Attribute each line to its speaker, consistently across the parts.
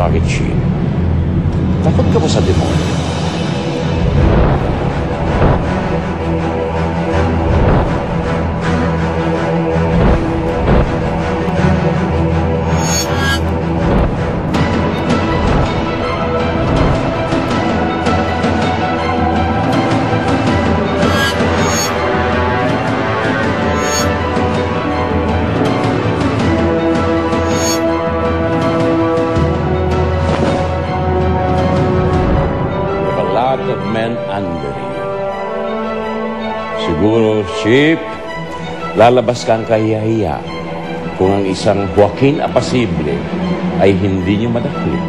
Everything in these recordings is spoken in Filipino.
Speaker 1: Bakit, Shin? Takot ka ba sa demonyo? Of men under you. Siguro, Chip, lalabas kang kahiya-hiya kung ang isang Joaquin Apasible ay hindi niyo madaklit.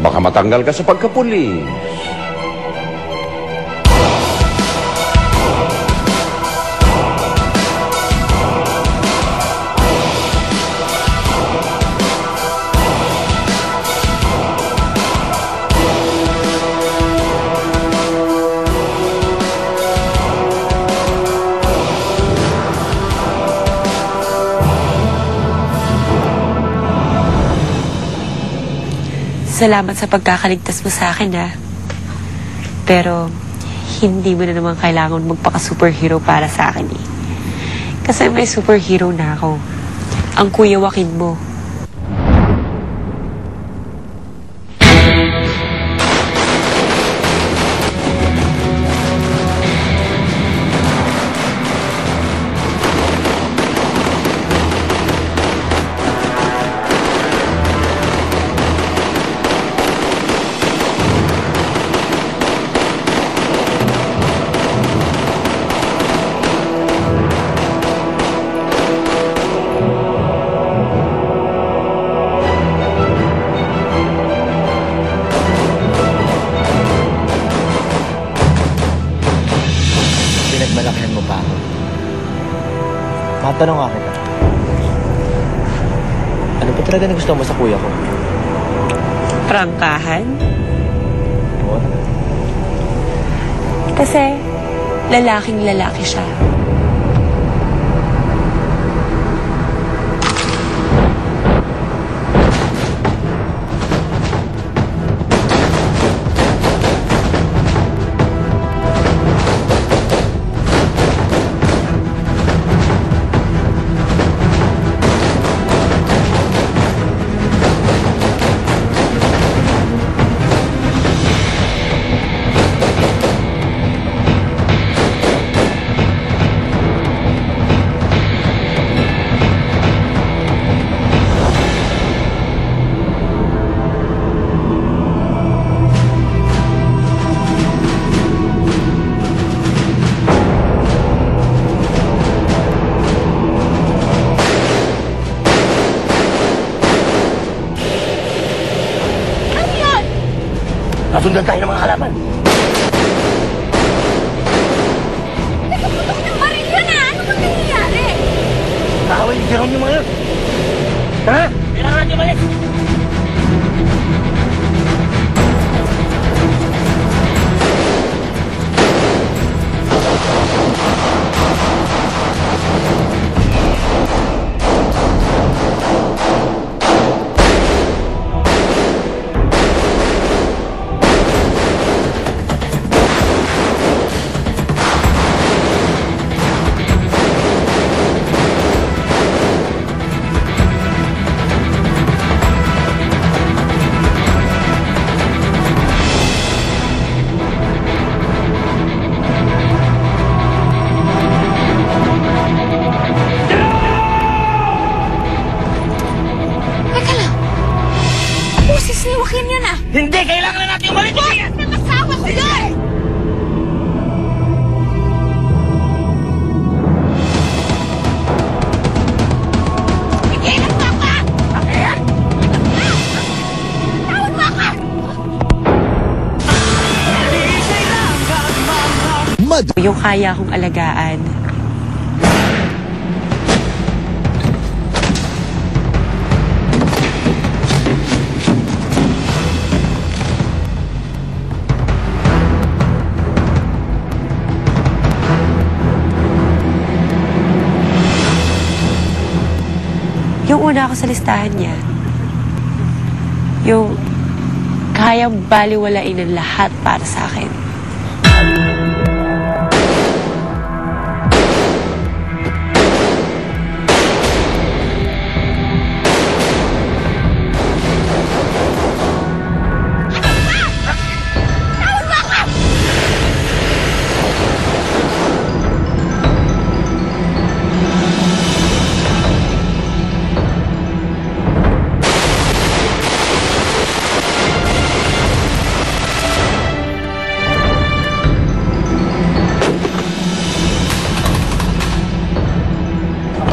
Speaker 1: Baka matanggal ka sa pagkapulis.
Speaker 2: Salamat sa pagkakaligtas mo sa akin, ha. Pero, hindi mo na naman kailangan magpaka-superhero para sa akin, eh. Kasi may superhero na ako. Ang Kuya Joaquin mo.
Speaker 3: Pinagmalakihan mo pa ako. Matanong nga kita. Ano pa talaga na gusto mo sa kuya ko?
Speaker 2: Prangkahan?
Speaker 3: Oo naman.
Speaker 2: Kasi, lalaking lalaki siya.
Speaker 3: Nasundan tayo ng mga kalaban.
Speaker 4: Nagpuputok ng baril yun, ah! Ano bang nangyayari?
Speaker 3: Kaaway ni Jerome yung mga yun. Tara! Kailangan natin umalis!
Speaker 4: Si Joaquin yun, ah!
Speaker 3: Hindi! Kailangan na natin umalis!
Speaker 4: Bakit ng asawa ko yun? Pigilan mo ako!
Speaker 3: Ayan!
Speaker 4: Tawad mo ako!
Speaker 2: Yung kaya kong alagaan. Yung una ako sa listahan niya. Yung kayang baliwalain ang lahat para sa akin.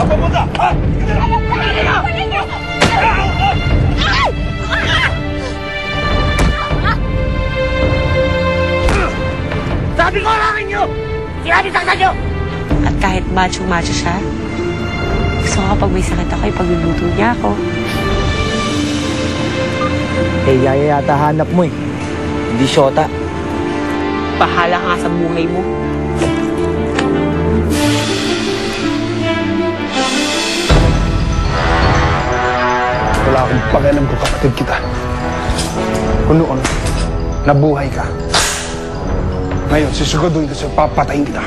Speaker 3: Papunta! Ha? Sabi ko harangan nyo! Sinabi saktan nyo!
Speaker 2: At kahit macho-macho siya, gusto ko kapag may sakit ako, ipagluluto niya ako.
Speaker 5: Eh, yaya yata hanap mo eh. Hindi syota.
Speaker 2: Bahala ka nga sa buhay mo.
Speaker 6: Wala akong pakialam kung kapatid kita. Kung noon, nabuhay ka. Ngayon, sisiguduhin ko sa'yo, papatayin kita.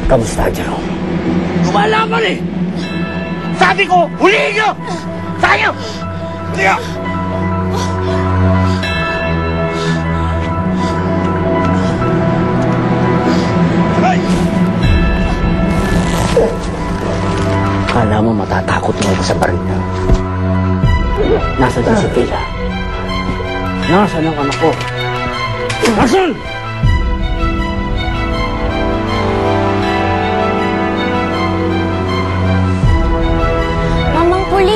Speaker 5: Kamusta, Jerome?
Speaker 3: Lumalaban eh! Sabi ko, huliin nyo! Sa'yo! Halika! Hey!
Speaker 5: Kala mo matatakot mo ako sa baril na. Nasa dyan si Tila. Nasaan ang anak ko?
Speaker 3: Nasaan?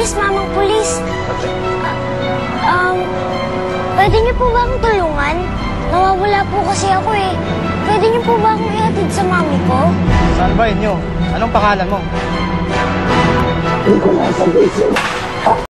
Speaker 4: Mamang pulis. Pwede niyo po ba akong tulungan? Nawawala po kasi ako eh. Pwede niyo po ba akong ihatid sa mami ko?
Speaker 5: Saan ba inyo? Anong pangalan mo?
Speaker 6: Hindi ko nasabi sa'yo.